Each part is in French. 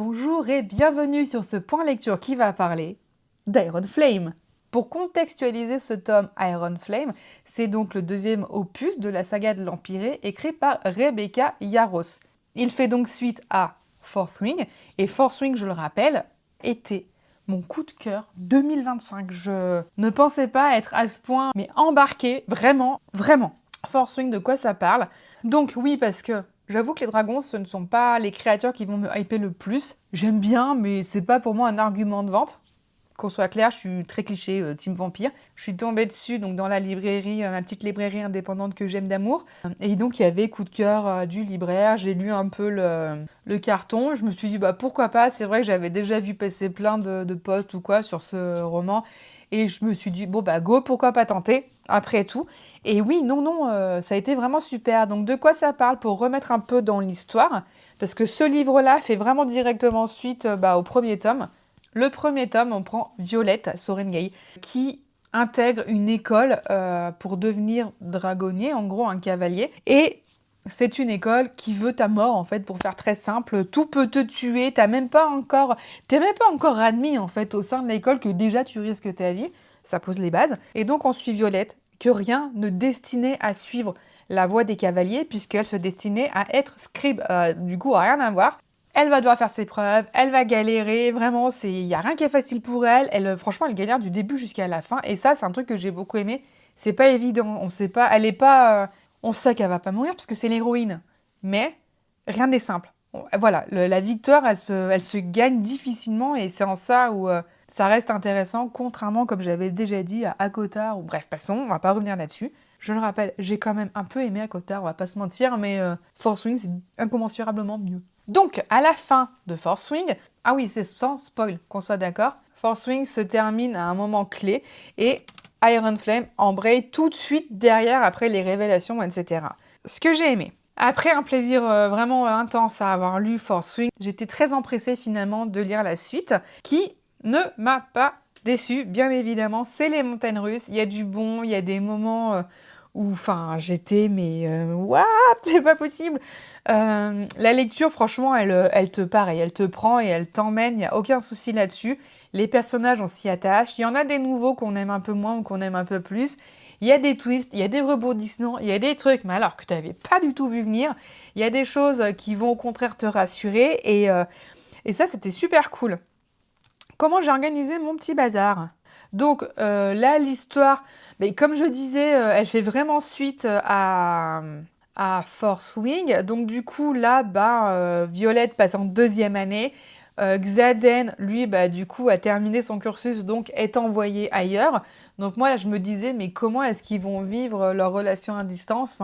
Bonjour et bienvenue sur ce point lecture qui va parler d'Iron Flame. Pour contextualiser ce tome Iron Flame, c'est donc le deuxième opus de la saga de l'Empyrée écrit par Rebecca Yarros. Il fait donc suite à Fourth Wing, et Fourth Wing, je le rappelle, était mon coup de cœur 2025. Je ne pensais pas être à ce point, mais embarquée, vraiment. Fourth Wing, de quoi ça parle? Donc oui, parce que j'avoue que les dragons, ce ne sont pas les créatures qui vont me hyper le plus. J'aime bien, mais c'est pas pour moi un argument de vente. Qu'on soit clair, je suis très cliché, team vampire. Je suis tombée dessus donc dans la librairie, ma petite librairie indépendante que j'aime d'amour. Et donc il y avait coup de cœur du libraire, j'ai lu un peu le carton. Je me suis dit pourquoi pas, c'est vrai que j'avais déjà vu passer plein de posts ou quoi sur ce roman. Et je me suis dit go, pourquoi pas tenter, après tout. Et oui, non, ça a été vraiment super. Donc de quoi ça parle pour remettre un peu dans l'histoire? Parce que ce livre-là fait vraiment directement suite au premier tome. Le premier tome, on prend Violette Sorengei, qui intègre une école pour devenir dragonnier, en gros un cavalier. Et c'est une école qui veut ta mort, en fait, pour faire très simple. Tout peut te tuer, t'es même pas encore admis, en fait, au sein de l'école, que déjà tu risques ta vie. Ça pose les bases. Et donc on suit Violette, que rien ne destinait à suivre la voie des cavaliers, puisqu'elle se destinait à être scribe. Du coup, rien à voir. Elle va devoir faire ses preuves, elle va galérer, vraiment, il n'y a rien qui est facile pour elle. Franchement, elle galère du début jusqu'à la fin. Et ça, c'est un truc que j'ai beaucoup aimé. C'est pas évident, on sait pas, elle est pas... on sait qu'elle va pas mourir parce que c'est l'héroïne. Mais rien n'est simple. Voilà, la victoire, elle se gagne difficilement et c'est en ça où ça reste intéressant, contrairement, comme j'avais déjà dit, à Akotar, ou bref, passons, on va pas revenir là-dessus. Je le rappelle, j'ai quand même un peu aimé Akotar, on va pas se mentir, mais Fourth Wing, c'est incommensurablement mieux. Donc, à la fin de Fourth Wing, ah oui, c'est sans spoil, qu'on soit d'accord, Fourth Wing se termine à un moment clé et Iron Flame embraye tout de suite derrière après les révélations, etc. Ce que j'ai aimé. Après un plaisir vraiment intense à avoir lu Fourth Wing, j'étais très empressée finalement de lire la suite, qui ne m'a pas déçue, bien évidemment. C'est les montagnes russes, il y a du bon, il y a des moments où, j'étais, mais what? C'est pas possible! La lecture, franchement, elle te pareil, elle te prend et elle t'emmène, il n'y a aucun souci là-dessus. Les personnages, on s'y attache. Il y en a des nouveaux qu'on aime un peu moins ou qu'on aime un peu plus. Il y a des twists, il y a des rebondissements, il y a des trucs, mais alors que tu n'avais pas du tout vu venir. Il y a des choses qui vont au contraire te rassurer et ça, c'était super cool. Comment j'ai organisé mon petit bazar? Donc là, l'histoire, mais comme je disais, elle fait vraiment suite à Fourth Wing. Donc du coup, là, Violette passe en deuxième année. Xaden, lui, du coup, a terminé son cursus, donc est envoyé ailleurs. Donc moi, là, je me disais, mais comment est-ce qu'ils vont vivre leur relation à distance?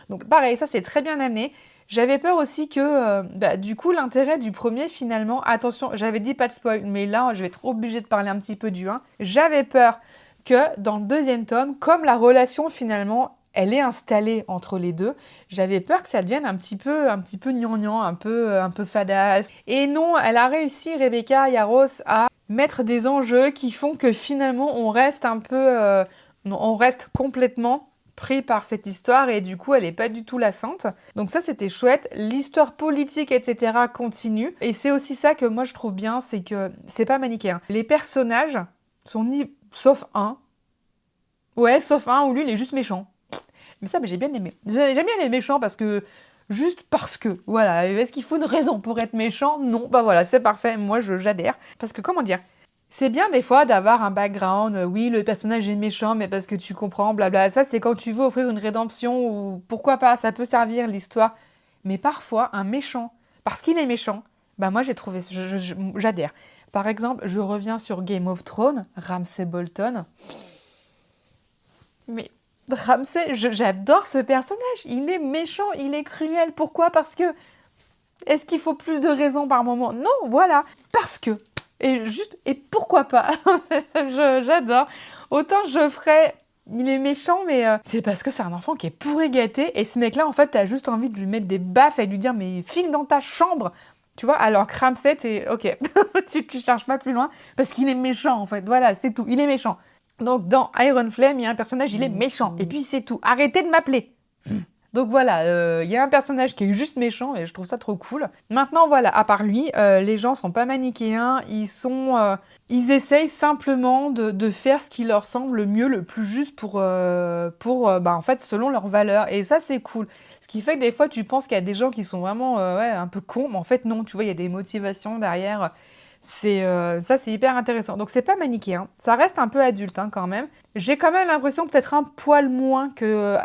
Donc pareil, ça, c'est très bien amené. J'avais peur aussi que, du coup, l'intérêt du premier, finalement... Attention, j'avais dit pas de spoil, mais là, je vais être obligée de parler un petit peu du 1. J'avais peur que, dans le deuxième tome, comme la relation, finalement, elle est installée entre les deux, j'avais peur que ça devienne un petit peu gnangnan, un peu fadasse. Et non, elle a réussi, Rebecca Yarros, à mettre des enjeux qui font que, finalement, on reste on reste complètement pris par cette histoire et du coup elle est pas du tout lassante. Donc ça c'était chouette. L'histoire politique etc. continue et c'est aussi ça que moi je trouve bien, c'est que c'est pas manichéen. Les personnages sont sauf un. Ouais, sauf un où lui il est juste méchant. Mais ça j'ai bien aimé. J'aime bien les méchants juste parce que, voilà. Est-ce qu'il faut une raison pour être méchant? Non, voilà, c'est parfait. Moi j'adhère. Parce que comment dire? C'est bien des fois d'avoir un background, oui, le personnage est méchant, mais parce que tu comprends, blabla. Ça, c'est quand tu veux offrir une rédemption, ou pourquoi pas, ça peut servir l'histoire. Mais parfois, un méchant, parce qu'il est méchant, moi j'ai trouvé, j'adhère. Par exemple, je reviens sur Game of Thrones, Ramsay Bolton. Mais Ramsay, j'adore ce personnage, il est méchant, il est cruel. Pourquoi? Parce que... Est-ce qu'il faut plus de raisons par moment? Non, voilà, parce que... Et pourquoi pas? J'adore. Autant Geoffrey, il est méchant, mais c'est parce que c'est un enfant qui est pourri gâté. Et ce mec-là, en fait, t'as juste envie de lui mettre des baffes et de lui dire, mais file dans ta chambre. Tu vois, alors que Ramsay, ok, tu cherches pas plus loin, parce qu'il est méchant, en fait. Voilà, c'est tout, il est méchant. Donc, dans Iron Flame, il y a un personnage, il est méchant. Et puis, c'est tout. Arrêtez de m'appeler. Donc voilà, il y a un personnage qui est juste méchant et je trouve ça trop cool. Maintenant voilà, à part lui, les gens sont pas manichéens, ils essayent simplement de faire ce qui leur semble le mieux, le plus juste en fait, selon leurs valeurs. Et ça, c'est cool. Ce qui fait que des fois, tu penses qu'il y a des gens qui sont vraiment ouais, un peu cons, mais en fait, non, tu vois, il y a des motivations derrière. Ça, c'est hyper intéressant. Donc, c'est pas manichéen. Ça reste un peu adulte hein, quand même. J'ai quand même l'impression peut-être un poil moins que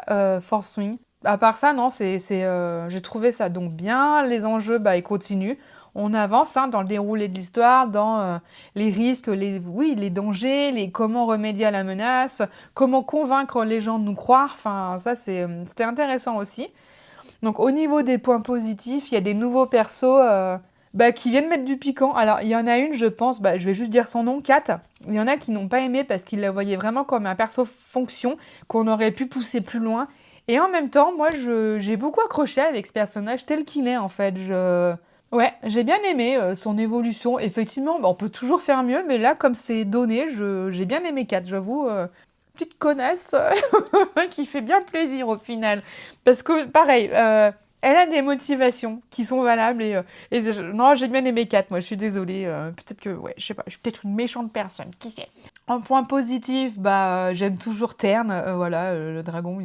Force Swing. À part ça, non, j'ai trouvé ça donc bien. Les enjeux, bah, ils continuent. On avance hein, dans le déroulé de l'histoire, dans les risques, les dangers, comment remédier à la menace, comment convaincre les gens de nous croire. Enfin, ça, c'était intéressant aussi. Donc, au niveau des points positifs, il y a des nouveaux persos qui viennent mettre du piquant. Alors, il y en a une, je pense, je vais juste dire son nom, Kat. Il y en a qui n'ont pas aimé parce qu'ils la voyaient vraiment comme un perso fonction qu'on aurait pu pousser plus loin. Et en même temps, moi, j'ai beaucoup accroché avec ce personnage tel qu'il est, en fait. Ouais, j'ai bien aimé son évolution. Effectivement, on peut toujours faire mieux, mais là, comme c'est donné, j'ai bien aimé Kat, j'avoue. Petite connasse qui fait bien plaisir au final. Parce que, pareil, elle a des motivations qui sont valables non, j'ai bien aimé Kat, moi, je suis désolée. Peut-être que, ouais, je sais pas, je suis peut-être une méchante personne, qui sait. En point positif, j'aime toujours Tern, voilà, le dragon,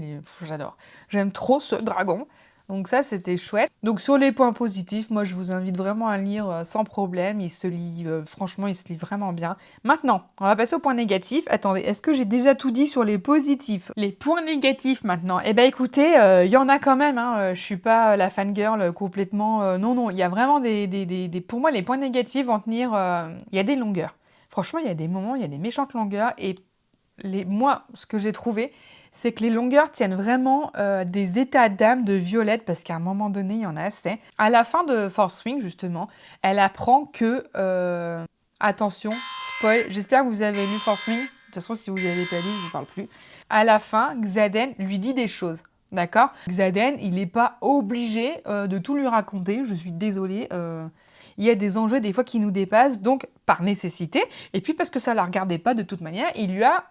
j'adore. J'aime trop ce dragon. Donc ça, c'était chouette. Donc sur les points positifs, moi, je vous invite vraiment à lire sans problème. Il se lit, franchement, il se lit vraiment bien. Maintenant, on va passer aux points négatifs. Attendez, est-ce que j'ai déjà tout dit sur les positifs? Les points négatifs maintenant. Eh ben écoutez, il y en a quand même. Hein. Je suis pas la fangirl complètement. Non, non, il y a vraiment Pour moi, les points négatifs vont tenir. Il y a des longueurs. Franchement, il y a des moments, il y a des méchantes longueurs. Et moi, ce que j'ai trouvé, c'est que les longueurs tiennent vraiment des états d'âme de Violette, parce qu'à un moment donné, il y en a assez. À la fin de Force Swing, justement, elle apprend que... attention, spoil, j'espère que vous avez lu Force Swing. De toute façon, si vous n'avez pas lu, je ne vous parle plus. À la fin, Xaden lui dit des choses, d'accord? Xaden, il n'est pas obligé de tout lui raconter, je suis désolée. Il y a des enjeux des fois qui nous dépassent, donc par nécessité, et puis parce que ça ne la regardait pas de toute manière, il lui a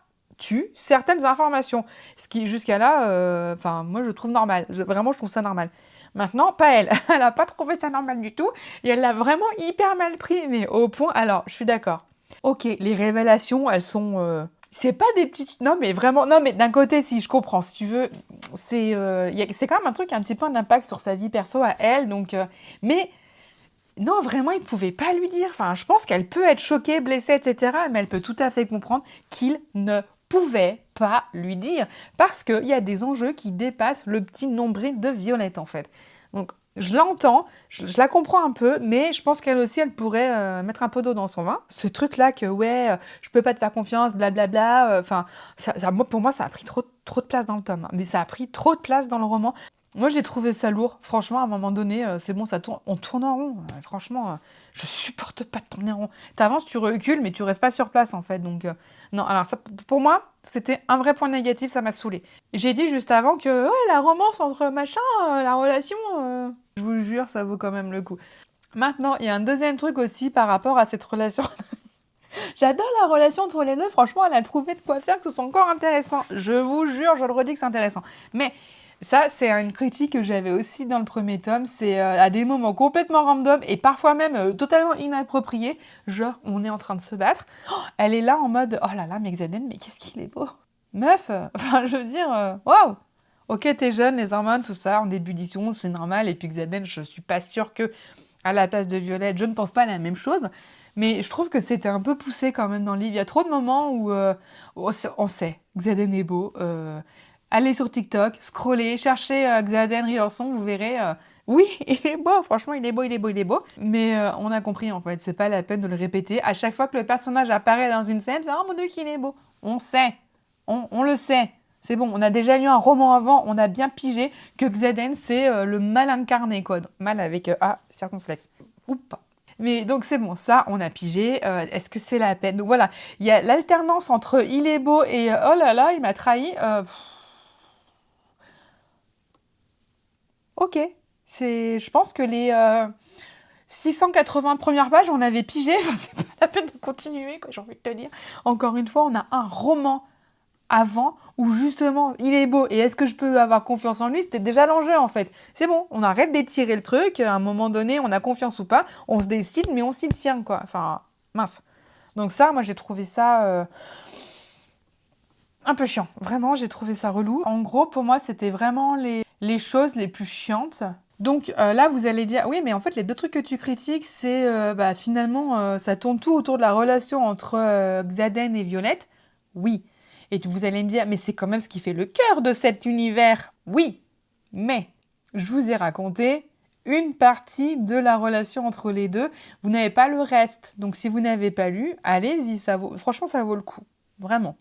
certaines informations. Ce qui, jusqu'à là, moi, je trouve normal. Vraiment, je trouve ça normal. Maintenant, pas elle. Elle n'a pas trouvé ça normal du tout. Et elle l'a vraiment hyper mal pris. Mais au point... Alors, je suis d'accord. Ok, les révélations, elles sont... C'est pas des petites... Non, mais vraiment... Non, mais d'un côté, si je comprends, si tu veux, c'est quand même un truc qui a un petit peu d'impact sur sa vie perso à elle. Donc, mais... Non, vraiment, il ne pouvait pas lui dire. Enfin, je pense qu'elle peut être choquée, blessée, etc. Mais elle peut tout à fait comprendre qu'il ne pouvait pas lui dire. Parce qu'il y a des enjeux qui dépassent le petit nombril de Violette, en fait. Donc, je l'entends, je la comprends un peu, mais je pense qu'elle aussi, elle pourrait mettre un peu d'eau dans son vin. Ce truc-là que, ouais, je peux pas te faire confiance, blablabla. Enfin, pour moi, ça a pris trop de place dans le tome. Hein. Mais ça a pris trop de place dans le roman. Moi, j'ai trouvé ça lourd. Franchement, à un moment donné, c'est bon, ça tourne. On tourne en rond. Franchement, je supporte pas de tourner en rond. T'avances, tu recules, mais tu restes pas sur place, en fait. Donc, non, alors ça, pour moi, c'était un vrai point négatif, ça m'a saoulée. J'ai dit juste avant que, ouais, la romance entre machin, la relation, je vous jure, ça vaut quand même le coup. Maintenant, il y a un deuxième truc aussi par rapport à cette relation. J'adore la relation entre les deux. Franchement, elle a trouvé de quoi faire que ce soit encore intéressant. Je vous jure, je le redis que c'est intéressant. Mais... ça, c'est une critique que j'avais aussi dans le premier tome. C'est à des moments complètement random et parfois même totalement inappropriés. Genre, on est en train de se battre. Oh, elle est là en mode « Oh là là, mais Xaden, mais qu'est-ce qu'il est beau !» Meuf, je veux dire, waouh. Ok, t'es jeune, les hormones, tout ça, en ébullition, c'est normal. Et puis Xaden, je suis pas sûre que, à la place de Violette, je ne pense pas à la même chose. Mais je trouve que c'était un peu poussé quand même dans le livre. Il y a trop de moments où on sait, Xaden est beau. Allez sur TikTok, scrollez, cherchez Xaden Riorson, vous verrez. Oui, il est beau, franchement, il est beau, il est beau, il est beau. Mais on a compris en fait, c'est pas la peine de le répéter. À chaque fois que le personnage apparaît dans une scène, oh mon dieu, qu'il est beau. On sait, on le sait. C'est bon, on a déjà lu un roman avant, on a bien pigé que Xaden, c'est le mal incarné, quoi. Mal avec A circonflexe. Ou pas. Mais donc c'est bon, ça, on a pigé. Est-ce que c'est la peine? Donc voilà, il y a l'alternance entre il est beau et oh là là, il m'a trahi. Ok, je pense que les 680 premières pages, on avait pigé. Enfin, c'est pas la peine de continuer, quoi, j'ai envie de te dire. Encore une fois, on a un roman avant où justement il est beau et est-ce que je peux avoir confiance en lui, c'était déjà l'enjeu en fait. C'est bon, on arrête d'étirer le truc, à un moment donné on a confiance ou pas, on se décide mais on s'y tient quoi. Enfin, mince. Donc ça, moi j'ai trouvé ça un peu chiant. Vraiment, j'ai trouvé ça relou. En gros, pour moi, c'était vraiment les choses les plus chiantes. Donc là, vous allez dire, oui, mais en fait, les deux trucs que tu critiques, c'est finalement, ça tourne tout autour de la relation entre Xaden et Violette. Oui. Et vous allez me dire, mais c'est quand même ce qui fait le cœur de cet univers. Oui. Mais je vous ai raconté une partie de la relation entre les deux. Vous n'avez pas le reste. Donc si vous n'avez pas lu, allez-y. Franchement, ça vaut le coup. Vraiment.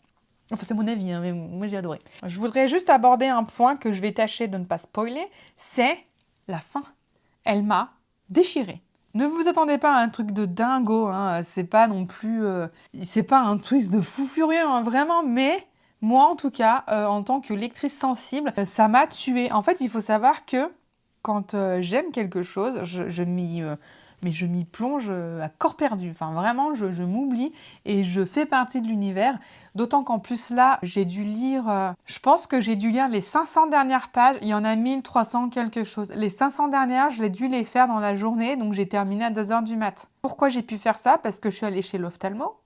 Enfin, c'est mon avis, hein, mais moi j'ai adoré. Je voudrais juste aborder un point que je vais tâcher de ne pas spoiler, c'est la fin. Elle m'a déchirée. Ne vous attendez pas à un truc de dingo, hein, c'est pas non plus... c'est pas un twist de fou furieux, hein, vraiment, mais moi en tout cas, en tant que lectrice sensible, ça m'a tuée. En fait, il faut savoir que quand j'aime quelque chose, mais je m'y plonge à corps perdu. Enfin, vraiment, je m'oublie et je fais partie de l'univers. D'autant qu'en plus, là, j'ai dû lire... je pense que j'ai dû lire les 500 dernières pages. Il y en a 1300 quelque chose. Les 500 dernières, je l'ai dû les faire dans la journée. Donc, j'ai terminé à 2h du mat. Pourquoi j'ai pu faire ça? Parce que je suis allée chez l'ophtalmo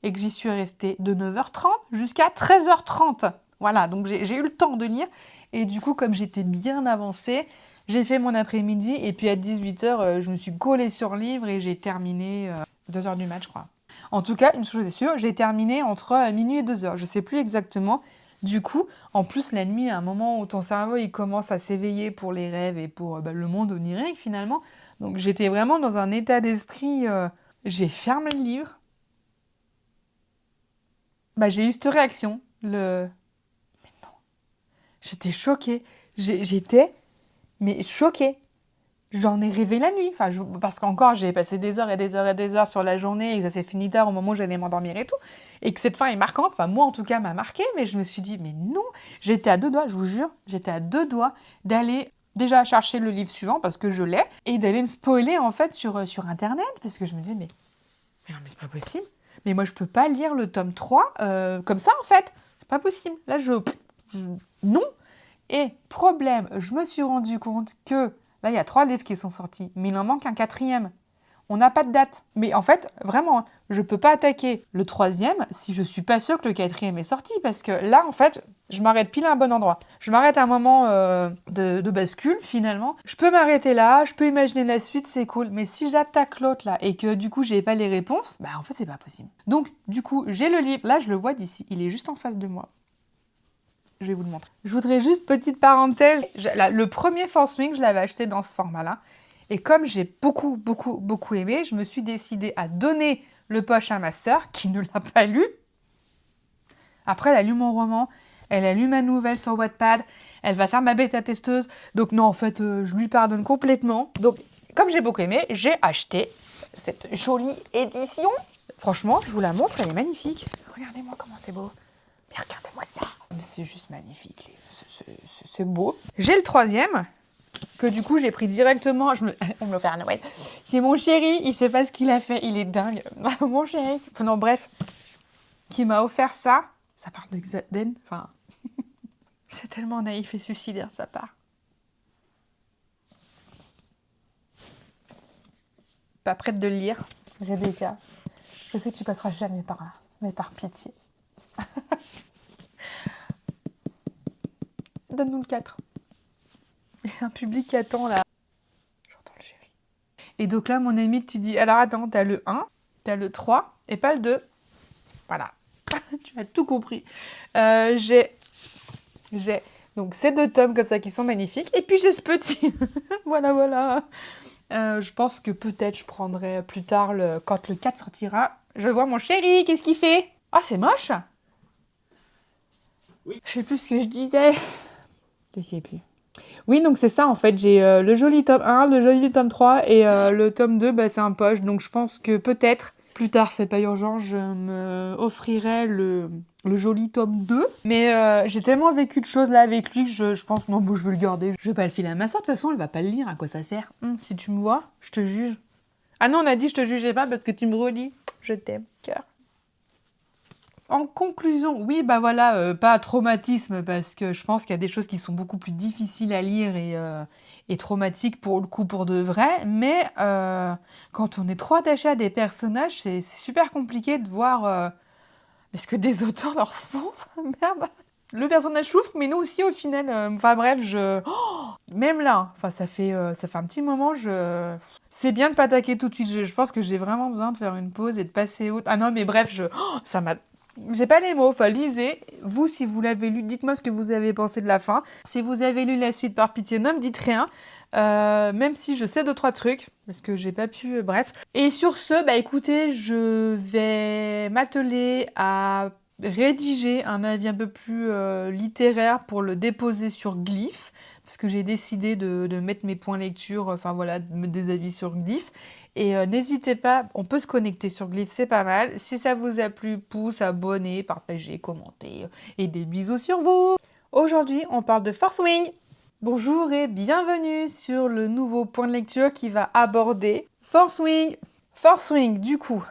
et que j'y suis restée de 9h30 jusqu'à 13h30. Voilà, donc j'ai eu le temps de lire. Et du coup, comme j'étais bien avancée... J'ai fait mon après-midi et puis à 18h, je me suis collée sur le livre et j'ai terminé 2h du match, je crois. En tout cas, une chose est sûre, j'ai terminé entre minuit et 2h. Je sais plus exactement. Du coup, en plus, la nuit, à un moment où ton cerveau il commence à s'éveiller pour les rêves et pour le monde onirique finalement. Donc j'étais vraiment dans un état d'esprit... j'ai fermé le livre. J'ai eu cette réaction. Mais non. J'étais choquée. J'étais... mais choquée. J'en ai rêvé la nuit, parce qu'encore j'ai passé des heures et des heures et des heures sur la journée et que ça s'est fini tard au moment où j'allais m'endormir et tout, et que cette fin est marquante, enfin moi en tout cas m'a marqué, mais je me suis dit mais non, j'étais à 2 doigts, je vous jure, j'étais à 2 doigts d'aller déjà chercher le livre suivant parce que je l'ai, et d'aller me spoiler en fait sur internet, parce que je me disais mais non mais c'est pas possible, mais moi je peux pas lire le tome 3 comme ça en fait, c'est pas possible, là non. Et problème, je me suis rendu compte que, là, il y a 3 livres qui sont sortis, mais il en manque un 4e. On n'a pas de date. Mais en fait, vraiment, je ne peux pas attaquer le 3e si je ne suis pas sûre que le 4e est sorti, parce que là, en fait, je m'arrête pile à un bon endroit. Je m'arrête à un moment de bascule, finalement. Je peux m'arrêter là, je peux imaginer la suite, c'est cool. Mais si j'attaque l'autre, là, et que, du coup, j'ai pas les réponses, en fait, c'est pas possible. Donc, du coup, j'ai le livre. Là, je le vois d'ici. Il est juste en face de moi. Je vais vous le montrer. Je voudrais juste, petite parenthèse, le premier Force Wing, je l'avais acheté dans ce format-là. Et comme j'ai beaucoup, beaucoup, beaucoup aimé, je me suis décidée à donner le poche à ma sœur, qui ne l'a pas lu. Après, elle a lu mon roman, elle a lu ma nouvelle sur Wattpad, elle va faire ma bêta-testeuse. Donc non, en fait, je lui pardonne complètement. Donc, comme j'ai beaucoup aimé, j'ai acheté cette jolie édition. Franchement, je vous la montre, elle est magnifique. Regardez-moi comment c'est beau. Mais regardez-moi ça. C'est juste magnifique, c'est beau. J'ai le 3e, que du coup j'ai pris directement, on me l'a fait à Noël. C'est mon chéri, il sait pas ce qu'il a fait, il est dingue. Mon chéri, non bref, qui m'a offert ça. Ça part de Xaden, enfin, c'est tellement naïf et suicidaire sa part. Pas prête de le lire, Rebecca. Je sais que tu passeras jamais par là, mais par pitié. Donne-nous le 4. Il y a un public qui attend là. J'entends le chéri. Et donc là, mon ami, tu dis, alors attends, t'as le 1, t'as le 3 et pas le 2. Voilà. Tu as tout compris. J'ai donc ces 2 tomes comme ça qui sont magnifiques. Et puis j'ai ce petit. Voilà. Je pense que peut-être je prendrai plus tard, quand le 4 sortira. Je vois mon chéri, qu'est-ce qu'il fait? Ah, c'est moche. Oui. Je sais plus ce que je disais. Je sais plus. Oui, donc c'est ça en fait, j'ai le joli tome 1, le joli tome 3 et le tome 2, c'est un poche. Donc je pense que peut-être, plus tard, c'est pas urgent, je me offrirai le joli tome 2. Mais j'ai tellement vécu de choses là avec lui que je pense, non, je vais le garder. Je vais pas le filer à ma soeur, de toute façon, elle va pas le lire, à quoi ça sert? Si tu me vois, je te juge. Ah non, on a dit je te jugeais pas parce que tu me relis. Je t'aime, cœur. En conclusion, oui, bah voilà, pas traumatisme parce que je pense qu'il y a des choses qui sont beaucoup plus difficiles à lire et traumatiques pour le coup, pour de vrai. Mais quand on est trop attaché à des personnages, c'est super compliqué de voir ce que des auteurs leur font. Merde. Le personnage souffre, mais nous aussi au final. Enfin bref, même là, enfin ça fait un petit moment, c'est bien de pas attaquer tout de suite. Je pense que j'ai vraiment besoin de faire une pause et de passer autre. Ah non, mais bref, ça m'a. J'ai pas les mots. Enfin, lisez. Vous, si vous l'avez lu, dites-moi ce que vous avez pensé de la fin. Si vous avez lu la suite, par pitié, ne me dites rien. Même si je sais 2-3 trucs, parce que j'ai pas pu. Bref. Et sur ce, bah écoutez, je vais m'atteler à rédiger un avis un peu plus littéraire pour le déposer sur Glyph, parce que j'ai décidé de mettre mes points lecture, enfin voilà, de mettre des avis sur Glyph. Et n'hésitez pas, on peut se connecter sur Glyph, c'est pas mal. Si ça vous a plu, pouce, abonnez, partagez, commentez, et des bisous sur vous. Aujourd'hui, on parle de Force Wing. Bonjour et bienvenue sur le nouveau point de lecture qui va aborder Force Wing. Force Wing, du coup,